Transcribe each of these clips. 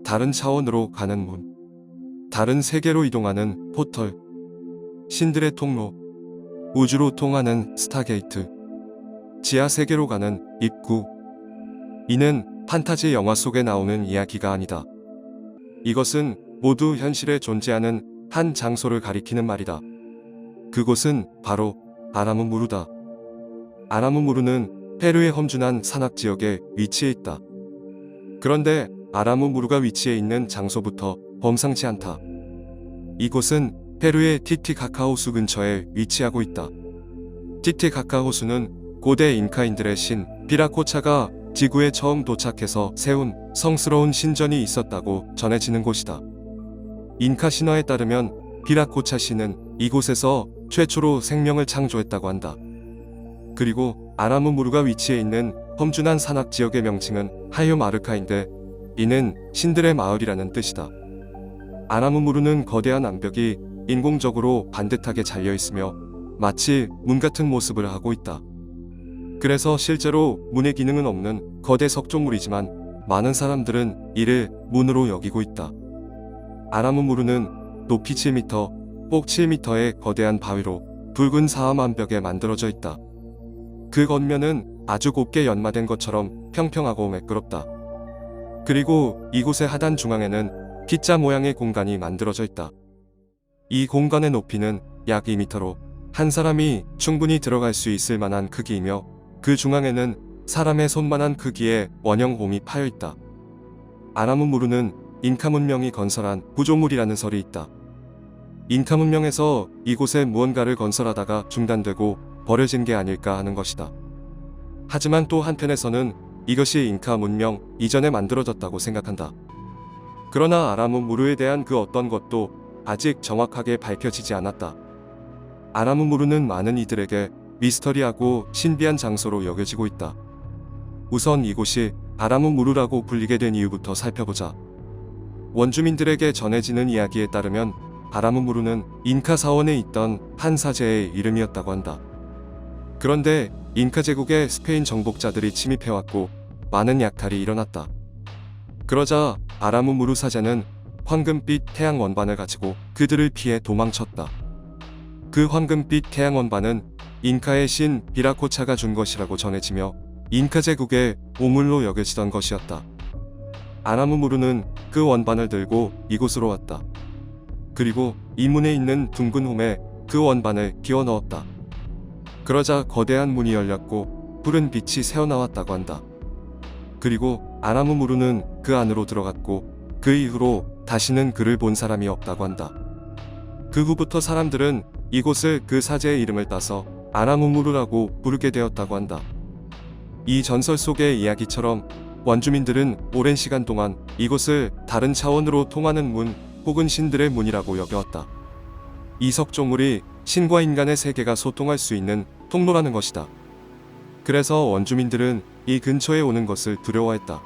다른 차원으로 가는 문, 다른 세계로 이동하는 포털, 신들의 통로, 우주로 통하는 스타게이트, 지하 세계로 가는 입구. 이는 판타지 영화 속에 나오는 이야기가 아니다. 이것은 모두 현실에 존재하는 한 장소를 가리키는 말이다. 그곳은 바로 아라무무르다. 아라무무르는 페루의 험준한 산악지역에 위치해 있다. 그런데 아라무무르가 위치해 있는 장소부터 범상치 않다. 이곳은 페루의 티티카카 호수 근처에 위치하고 있다. 티티카카 호수는 고대 잉카인들의 신 비라코차가 지구에 처음 도착해서 세운 성스러운 신전이 있었다고 전해지는 곳이다. 잉카 신화에 따르면 비라코차 신은 이곳에서 최초로 생명을 창조했다고 한다. 그리고 아라무무르가 위치해 있는 험준한 산악 지역의 명칭은 하요마르카인데 이는 신들의 마을이라는 뜻이다. 아라무무르는 거대한 암벽이 인공적으로 반듯하게 잘려 있으며 마치 문 같은 모습을 하고 있다. 그래서 실제로 문의 기능은 없는 거대 석조물이지만 많은 사람들은 이를 문으로 여기고 있다. 아라무무르는 높이 7m, 폭 7m의 거대한 바위로 붉은 사암 암벽에 만들어져 있다. 그 겉면은 아주 곱게 연마된 것처럼 평평하고 매끄럽다. 그리고 이곳의 하단 중앙에는 T자 모양의 공간이 만들어져 있다. 이 공간의 높이는 약 2m로 한 사람이 충분히 들어갈 수 있을 만한 크기이며 그 중앙에는 사람의 손만한 크기의 원형홈이 파여 있다. 아라무무르는 잉카 문명이 건설한 구조물이라는 설이 있다. 잉카 문명에서 이곳에 무언가를 건설하다가 중단되고 버려진 게 아닐까 하는 것이다. 하지만 또 한편에서는 이것이 잉카 문명 이전에 만들어졌다고 생각한다. 그러나 아라무무르에 대한 그 어떤 것도 아직 정확하게 밝혀지지 않았다. 아라무무르는 많은 이들에게 미스터리하고 신비한 장소로 여겨지고 있다. 우선 이곳이 아라무무르라고 불리게 된 이유부터 살펴보자. 원주민들에게 전해지는 이야기에 따르면 아라무무르는 잉카 사원에 있던 한 사제의 이름이었다고 한다. 그런데 잉카 제국에 스페인 정복자들이 침입해왔고 많은 약탈이 일어났다. 그러자 아라무무르 사제는 황금빛 태양 원반을 가지고 그들을 피해 도망쳤다. 그 황금빛 태양 원반은 잉카의 신 비라코차가 준 것이라고 전해지며 잉카 제국의 보물로 여겨지던 것이었다. 아라무무르는 그 원반을 들고 이곳으로 왔다. 그리고 이 문에 있는 둥근 홈에 그 원반을 끼워 넣었다. 그러자 거대한 문이 열렸고 푸른 빛이 새어나왔다고 한다. 그리고 아라무무르는 그 안으로 들어갔고 그 이후로 다시는 그를 본 사람이 없다고 한다. 그 후부터 사람들은 이곳을 그 사제의 이름을 따서 아라무무르라고 부르게 되었다고 한다. 이 전설 속의 이야기처럼 원주민들은 오랜 시간 동안 이곳을 다른 차원으로 통하는 문 혹은 신들의 문이라고 여겨왔다. 이 석조물이 신과 인간의 세계가 소통할 수 있는 통로라는 것이다. 그래서 원주민들은 이 근처에 오는 것을 두려워했다.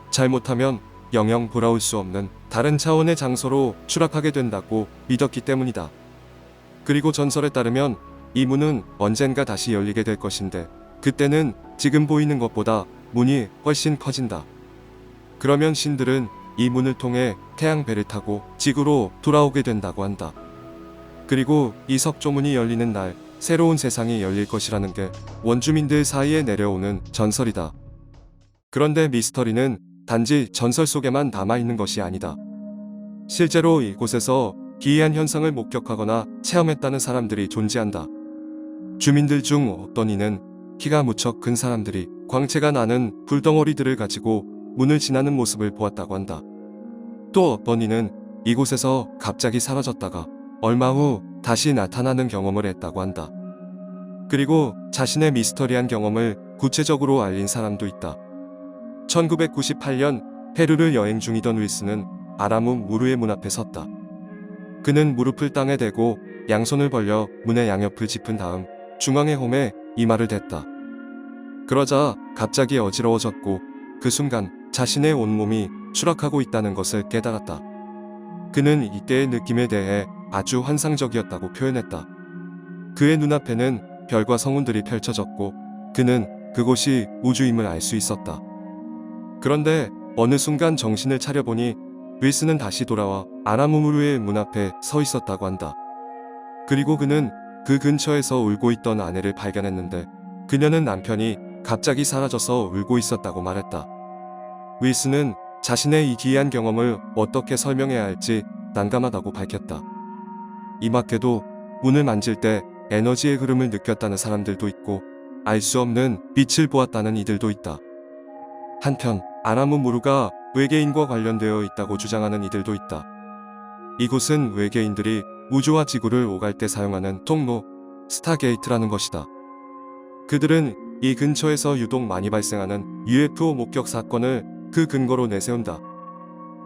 잘못하면 영영 돌아올 수 없는 다른 차원의 장소로 추락하게 된다고 믿었기 때문이다. 그리고 전설에 따르면 이 문은 언젠가 다시 열리게 될 것인데 그때는 지금 보이는 것보다 문이 훨씬 커진다. 그러면 신들은 이 문을 통해 태양배를 타고 지구로 돌아오게 된다고 한다. 그리고 이 석조문이 열리는 날 새로운 세상이 열릴 것이라는 게 원주민들 사이에 내려오는 전설이다. 그런데 미스터리는 단지 전설 속에만 남아있는 것이 아니다. 실제로 이곳에서 기이한 현상을 목격하거나 체험했다는 사람들이 존재한다. 주민들 중 어떤 이는 키가 무척 큰 사람들이 광채가 나는 불덩어리들을 가지고 문을 지나는 모습을 보았다고 한다. 또 어떤 이는 이곳에서 갑자기 사라졌다가 얼마 후 다시 나타나는 경험을 했다고 한다. 그리고 자신의 미스터리한 경험을 구체적으로 알린 사람도 있다. 1998년 페루를 여행 중이던 윌슨은 아라무무르의 문 앞에 섰다. 그는 무릎을 땅에 대고 양손을 벌려 문의 양옆을 짚은 다음 중앙의 홈에 이마를 댔다. 그러자 갑자기 어지러워졌고 그 순간 자신의 온몸이 추락하고 있다는 것을 깨달았다. 그는 이때의 느낌에 대해 아주 환상적이었다고 표현했다. 그의 눈앞에는 별과 성운들이 펼쳐졌고 그는 그곳이 우주임을 알 수 있었다. 그런데 어느 순간 정신을 차려보니 윌슨은 다시 돌아와 아라무무르의 문 앞에 서 있었다고 한다. 그리고 그는 그 근처에서 울고 있던 아내를 발견했는데 그녀는 남편이 갑자기 사라져서 울고 있었다고 말했다. 윌슨은 자신의 이 기이한 경험을 어떻게 설명해야 할지 난감하다고 밝혔다. 이밖에도 문을 만질 때 에너지의 흐름을 느꼈다는 사람들도 있고 알 수 없는 빛을 보았다는 이들도 있다. 한편 아라무무르가 외계인과 관련되어 있다고 주장하는 이들도 있다. 이곳은 외계인들이 우주와 지구를 오갈 때 사용하는 통로, 스타게이트라는 것이다. 그들은 이 근처에서 유독 많이 발생하는 UFO 목격 사건을 그 근거로 내세운다.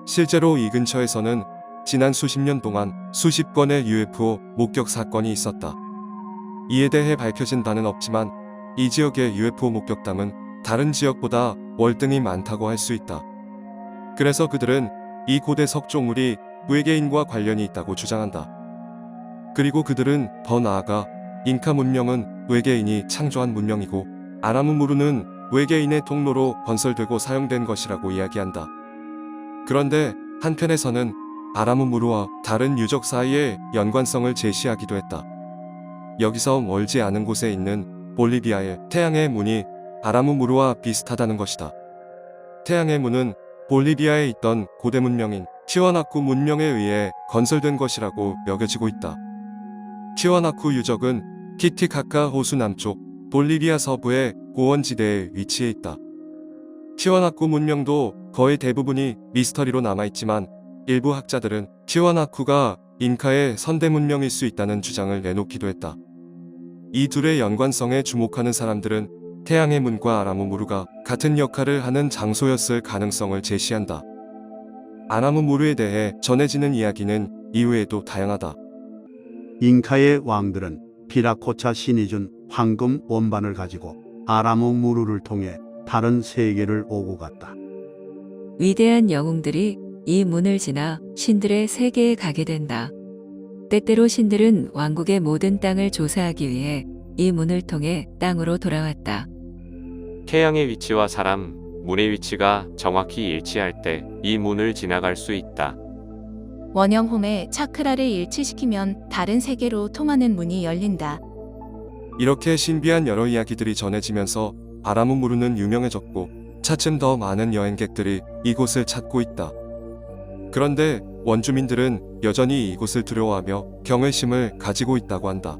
실제로 이 근처에서는 지난 수십 년 동안 수십 건의 UFO 목격 사건이 있었다. 이에 대해 밝혀진 바는 없지만 이 지역의 UFO 목격담은 다른 지역보다 월등히 많다고 할 수 있다. 그래서 그들은 이 고대 석조물이 외계인과 관련이 있다고 주장한다. 그리고 그들은 더 나아가 잉카 문명은 외계인이 창조한 문명이고 아라무무르는 외계인의 통로로 건설되고 사용된 것이라고 이야기한다. 그런데 한편에서는 아라무무르와 다른 유적 사이의 연관성을 제시하기도 했다. 여기서 멀지 않은 곳에 있는 볼리비아의 태양의 문이 아라무무르와 비슷하다는 것이다. 태양의 문은 볼리비아에 있던 고대 문명인 티와나쿠 문명에 의해 건설된 것이라고 여겨지고 있다. 티와나쿠 유적은 티티카카 호수 남쪽 볼리비아 서부의 고원지대에 위치해 있다. 티와나쿠 문명도 거의 대부분이 미스터리로 남아있지만 일부 학자들은 티와나쿠가 잉카의 선대 문명일 수 있다는 주장을 내놓기도 했다. 이 둘의 연관성에 주목하는 사람들은 태양의 문과 아라무무르가 같은 역할을 하는 장소였을 가능성을 제시한다. 아라무무르에 대해 전해지는 이야기는 이외에도 다양하다. 잉카의 왕들은 비라코차 신이 준 황금 원반을 가지고 아라무무르를 통해 다른 세계를 오고 갔다. 위대한 영웅들이 이 문을 지나 신들의 세계에 가게 된다. 때때로 신들은 왕국의 모든 땅을 조사하기 위해 이 문을 통해 땅으로 돌아왔다. 태양의 위치와 사람, 문의 위치가 정확히 일치할 때 이 문을 지나갈 수 있다. 원형홈의 차크라를 일치시키면 다른 세계로 통하는 문이 열린다. 이렇게 신비한 여러 이야기들이 전해지면서 아라무무르는 유명해졌고 차츰 더 많은 여행객들이 이곳을 찾고 있다. 그런데 원주민들은 여전히 이곳을 두려워하며 경외심을 가지고 있다고 한다.